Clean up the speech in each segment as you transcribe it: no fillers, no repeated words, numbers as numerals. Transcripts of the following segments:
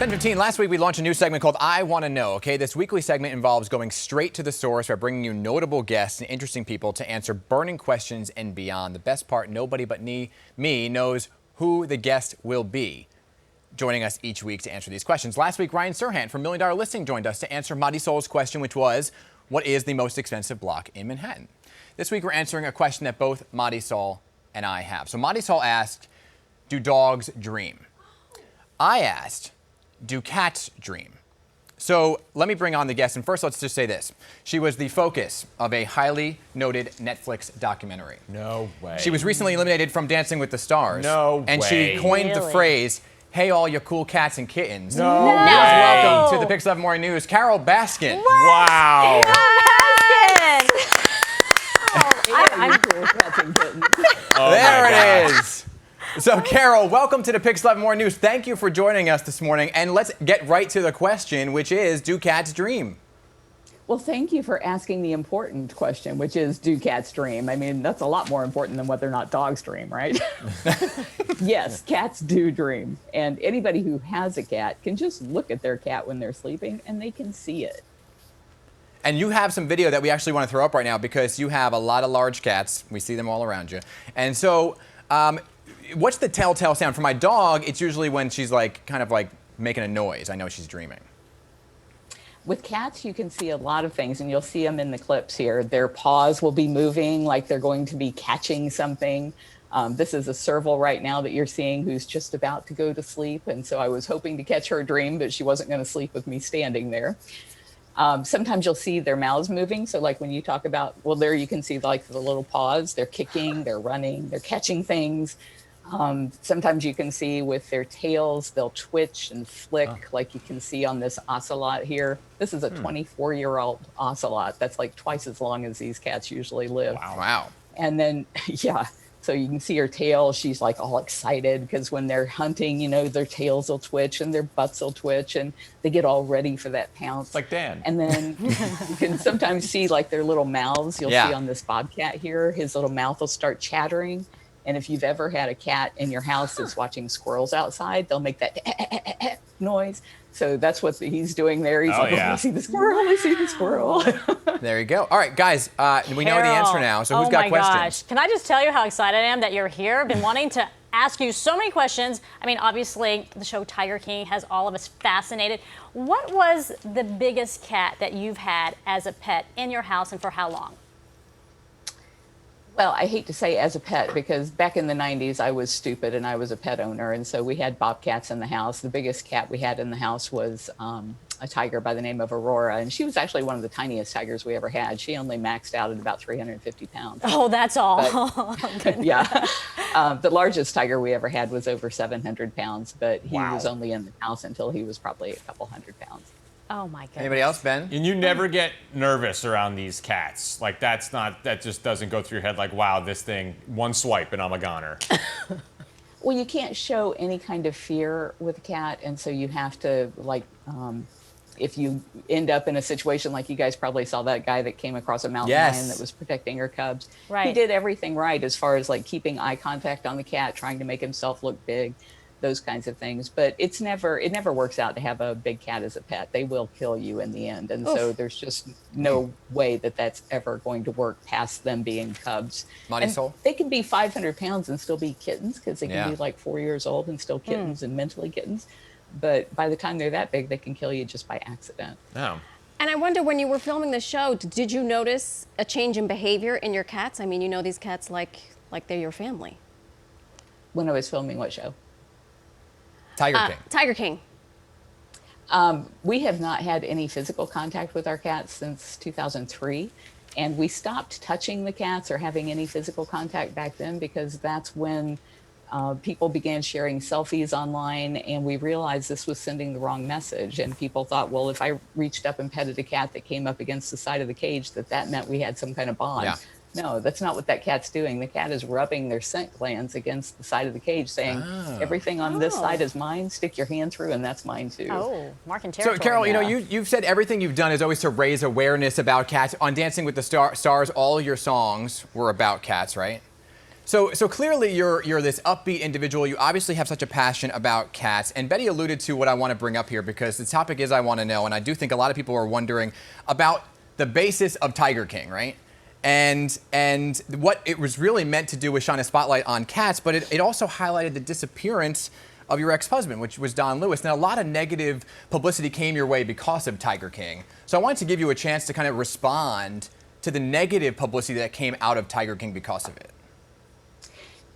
10:15. Last week we launched a new segment called I Want to Know. Okay, this weekly segment involves going straight to the source by bringing you notable guests and interesting people to answer burning questions and beyond. The best part, nobody but me knows who the guest will be. Joining us each week to answer these questions. Last week, Ryan Serhant from $1 Million Listing joined us to answer Marisol's question, which was, what is the most expensive block in Manhattan? This week we're answering a question that both Marisol and I have. So Marisol asked, do dogs dream? I asked, do cats dream? So let me bring on the guest. And first, let's just say this. She was the focus of a highly noted Netflix documentary. No way. She was recently eliminated from Dancing with the Stars. No way. And she coined the phrase, hey, all you cool cats and kittens. No Please way. welcome to the PIX11 Morning News, Carole Baskin. Wow. Baskin! I'm cool cats and kittens. Oh There it is. So, Carole, welcome to the PIX11 Morning News. Thank you for joining us this morning. And let's get right to the question, which is, do cats dream? Well, thank you for asking the important question, which is, do cats dream? I mean, that's a lot more important than whether or not dogs dream, right? Yes, cats do dream. And anybody who has a cat can just look at their cat when they're sleeping and they can see it. And you have some video that we actually want to throw up right now because you have a lot of large cats. We see them all around you. And so, what's the telltale sound? For my dog, it's usually when she's kind of making a noise. I know she's dreaming. With cats, you can see a lot of things, and you'll see them in the clips here. Their paws will be moving like they're going to be catching something. This is a serval right now that you're seeing who's just about to go to sleep. And so I was hoping to catch her dream, but she wasn't going to sleep with me standing there. Sometimes you'll see their mouths moving. So like when you talk about, well, there you can see the little paws. They're kicking, they're running, they're catching things. Sometimes you can see with their tails, they'll twitch and flick like you can see on this ocelot here. This is a 24-year-old ocelot. That's like twice as long as these cats usually live. Wow. And then, yeah, so you can see her tail. She's like all excited because when they're hunting, you know, their tails will twitch and their butts will twitch and they get all ready for that pounce. Like Dan. And then you can sometimes see like their little mouths. You'll see on this bobcat here, his little mouth will start chattering. And if you've ever had a cat in your house that's watching squirrels outside, they'll make that noise. So that's what he's doing there. He's I see the squirrel, I see the squirrel. There you go. All right, guys, we know the answer now. So who's got questions? Gosh. Can I just tell you how excited I am that you're here? I've been wanting to ask you so many questions. I mean, obviously, the show Tiger King has all of us fascinated. What was the biggest cat that you've had as a pet in your house and for how long? Well, I hate to say as a pet because back in the 90s, I was stupid and I was a pet owner. And so we had bobcats in the house. The biggest cat we had in the house was a tiger by the name of Aurora. And she was actually one of the tiniest tigers we ever had. She only maxed out at about 350 pounds. Oh, that's all. But, yeah. The largest tiger we ever had was over 700 pounds, but he was only in the house until he was probably a couple hundred pounds. Oh my goodness. Anybody else, Ben? And you never get nervous around these cats. Like that just doesn't go through your head like, wow, this thing, one swipe and I'm a goner. Well, you can't show any kind of fear with a cat. And so you have to if you end up in a situation like you guys probably saw that guy that came across a mountain lion that was protecting her cubs. Right. He did everything right as far as like keeping eye contact on the cat, trying to make himself look big. Those kinds of things, but it never works out to have a big cat as a pet. They will kill you in the end, and so there's just no way that that's ever going to work past them being cubs. Marisol? They can be 500 pounds and still be kittens because they can be like 4 years old and still kittens and mentally kittens. But by the time they're that big, they can kill you just by accident. Oh. And I wonder, when you were filming the show, did you notice a change in behavior in your cats? I mean, you know these cats like they're your family. When I was filming what show? Tiger King. Tiger King. We have not had any physical contact with our cats since 2003. And we stopped touching the cats or having any physical contact back then because that's when people began sharing selfies online, and we realized this was sending the wrong message. And people thought, well, if I reached up and petted a cat that came up against the side of the cage, that meant we had some kind of bond. Yeah. No, that's not what that cat's doing. The cat is rubbing their scent glands against the side of the cage, saying, everything on this side is mine. Stick your hand through, and that's mine too. Oh, marking territory. So, Carole, you know, you've said everything you've done is always to raise awareness about cats. On Dancing with the Stars, all your songs were about cats, right? So clearly you're this upbeat individual. You obviously have such a passion about cats. And Betty alluded to what I want to bring up here because the topic is I want to know. And I do think a lot of people are wondering about the basis of Tiger King, right? And what it was really meant to do was shine a spotlight on cats, but it also highlighted the disappearance of your ex-husband, which was Don Lewis. Now, a lot of negative publicity came your way because of Tiger King. So I wanted to give you a chance to kind of respond to the negative publicity that came out of Tiger King because of it.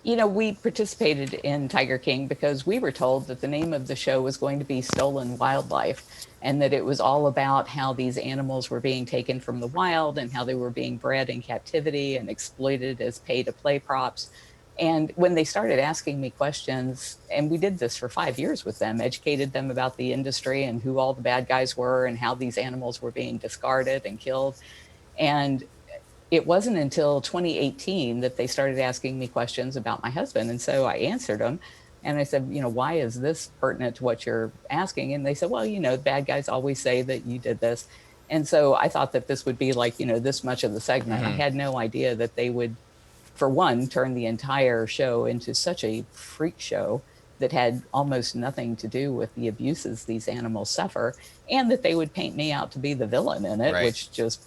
You know, we participated in Tiger King because we were told that the name of the show was going to be Stolen Wildlife, and that it was all about how these animals were being taken from the wild and how they were being bred in captivity and exploited as pay-to-play props. And when they started asking me questions, and we did this for 5 years with them, educated them about the industry and who all the bad guys were and how these animals were being discarded and killed. And it wasn't until 2018 that they started asking me questions about my husband. And so I answered them. And I said, you know, why is this pertinent to what you're asking? And they said, well, you know, bad guys always say that you did this. And so I thought that this would be like, you know, this much of the segment. I had no idea that they would, for one, turn the entire show into such a freak show that had almost nothing to do with the abuses these animals suffer, and that they would paint me out to be the villain in it, Right. which just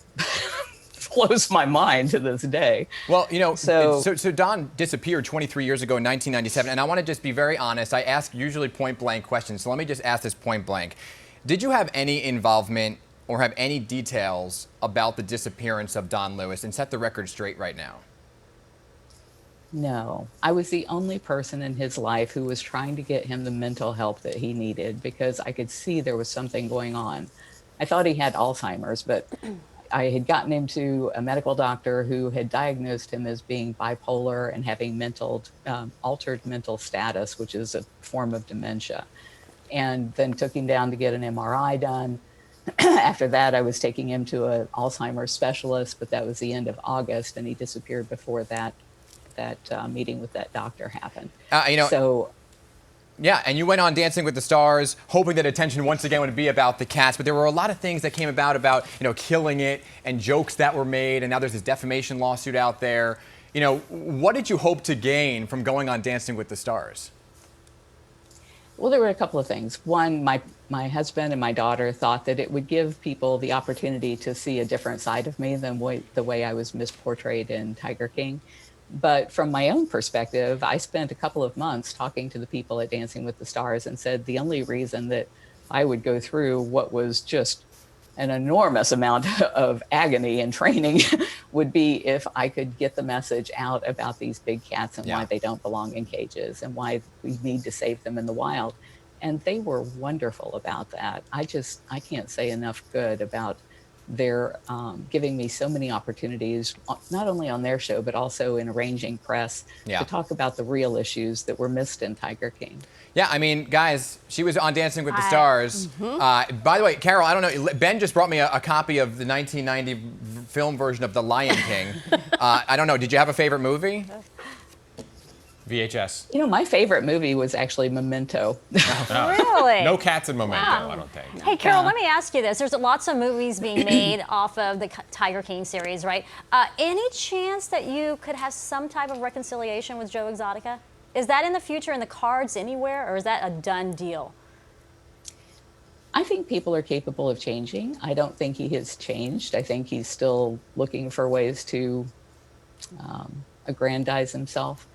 blows my mind to this day. Well, you know, So Don disappeared 23 years ago in 1997, and I want to just be very honest. I ask usually point blank questions, so let me just ask this point blank. Did you have any involvement or have any details about the disappearance of Don Lewis? And set the record straight right now. No, I was the only person in his life who was trying to get him the mental help that he needed because I could see there was something going on. I thought he had Alzheimer's, but I had gotten him to a medical doctor who had diagnosed him as being bipolar and having altered mental status, which is a form of dementia, and then took him down to get an MRI done. After that, I was taking him to an Alzheimer's specialist, but that was the end of August, and he disappeared before that meeting with that doctor happened. Yeah, and you went on Dancing with the Stars, hoping that attention once again would be about the cats, but there were a lot of things that came about, you know, killing it and jokes that were made, and now there's this defamation lawsuit out there. You know, what did you hope to gain from going on Dancing with the Stars? Well, there were a couple of things. One, my husband and my daughter thought that it would give people the opportunity to see a different side of me than the way I was misportrayed in Tiger King. But from my own perspective, I spent a couple of months talking to the people at Dancing with the Stars and said the only reason that I would go through what was just an enormous amount of agony and training would be if I could get the message out about these big cats and why they don't belong in cages and why we need to save them in the wild. And they were wonderful about that. I can't say enough good about their giving me so many opportunities, not only on their show, but also in arranging press to talk about the real issues that were missed in Tiger King. Yeah, I mean, guys, she was on Dancing with the Stars. By the way, Carole, I don't know, Ben just brought me a copy of the 1990 film version of The Lion King. I don't know, did you have a favorite movie? VHS. You know, my favorite movie was actually Memento. Really? No cats in Memento, I don't think. Hey, Carole, let me ask you this. There's lots of movies being made off of the Tiger King series, right? Any chance that you could have some type of reconciliation with Joe Exotica? Is that in the future in the cards anywhere, or is that a done deal? I think people are capable of changing. I don't think he has changed. I think he's still looking for ways to aggrandize himself.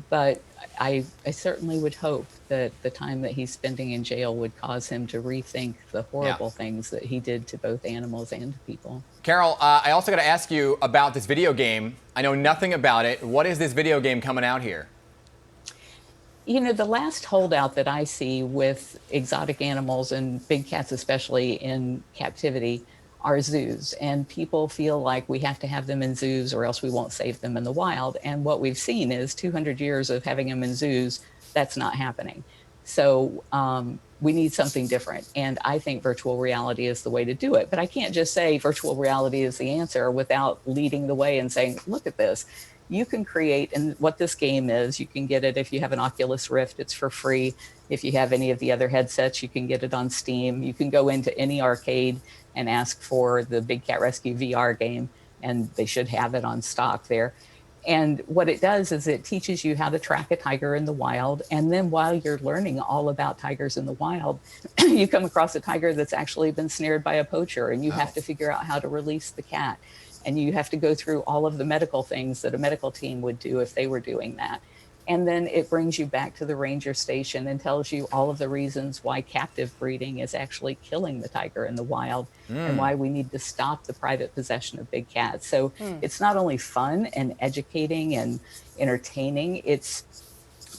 But I certainly would hope that the time that he's spending in jail would cause him to rethink the horrible things that he did to both animals and to people. Carole, I also got to ask you about this video game. I know nothing about it. What is this video game coming out here? You know, the last holdout that I see with exotic animals and big cats, especially in captivity, are zoos. And people feel like we have to have them in zoos or else we won't save them in the wild. And what we've seen is 200 years of having them in zoos, that's not happening. So we need something different. And I think virtual reality is the way to do it. But I can't just say virtual reality is the answer without leading the way and saying, look at this. You can create, and what this game is, you can get it if you have an Oculus Rift, it's for free. If you have any of the other headsets, you can get it on Steam. You can go into any arcade and ask for the Big Cat Rescue VR game, and they should have it on stock there. And what it does is it teaches you how to track a tiger in the wild. And then while you're learning all about tigers in the wild, you come across a tiger that's actually been snared by a poacher, and you have to figure out how to release the cat. And you have to go through all of the medical things that a medical team would do if they were doing that. And then it brings you back to the ranger station and tells you all of the reasons why captive breeding is actually killing the tiger in the wild and why we need to stop the private possession of big cats. So it's not only fun and educating and entertaining, it's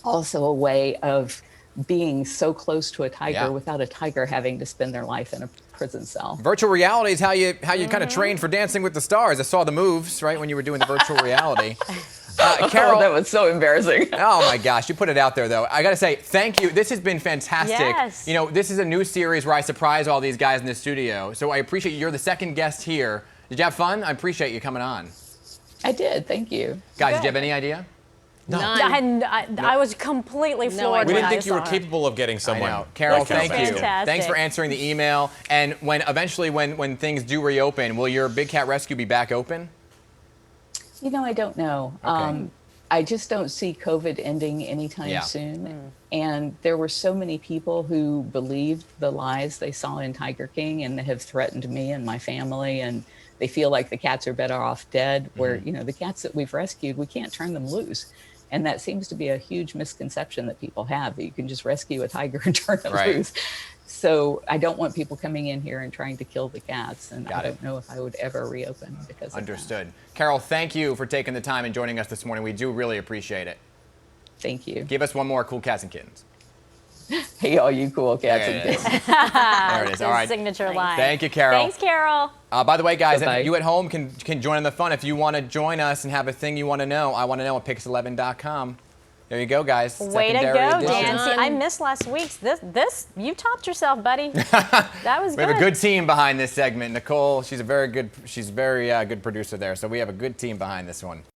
also a way of being so close to a tiger without a tiger having to spend their life in a prison cell. Virtual reality is how you kind of train for Dancing with the Stars. I saw the moves, right, when you were doing the virtual reality. Carole, that was so embarrassing. Oh my gosh, you put it out there though. I gotta say, thank you. This has been fantastic. Yes. You know, this is a new series where I surprise all these guys in the studio. So I appreciate you're the second guest here. Did you have fun? I appreciate you coming on. I did, thank you. Guys, did you have any idea? No. I was completely floored. We when didn't I think you were saw her. capable of getting I someone. know. Carole, This is thank you. fantastic. Thanks for answering the email. And when eventually when things do reopen, will your Big Cat Rescue be back open? You know, I don't know. Okay. I just don't see COVID ending anytime soon. And there were so many people who believed the lies they saw in Tiger King and have threatened me and my family. And they feel like the cats are better off dead, where, you know, the cats that we've rescued, we can't turn them loose. And that seems to be a huge misconception that people have, that you can just rescue a tiger and turn them loose. So I don't want people coming in here and trying to kill the cats. And I don't know if I would ever reopen because of that. Understood. Carole, thank you for taking the time and joining us this morning. We do really appreciate it. Thank you. Give us one more Cool Cats and Kittens. Hey, all you cool cats There and it is. kittens. There it is. All right. Signature line. Thank you, Carole. Thanks, Carole. By the way, guys, Bye-bye. you at home can join in the fun. If you want to join us and have a thing you want to know, I want to know at PIX11.com. There you go, guys. Way to Secondary go, edition. Dan. See, I missed last week's. This you topped yourself, buddy. That was We have a good team behind this segment. Nicole, she's a very good producer there. So we have a good team behind this one.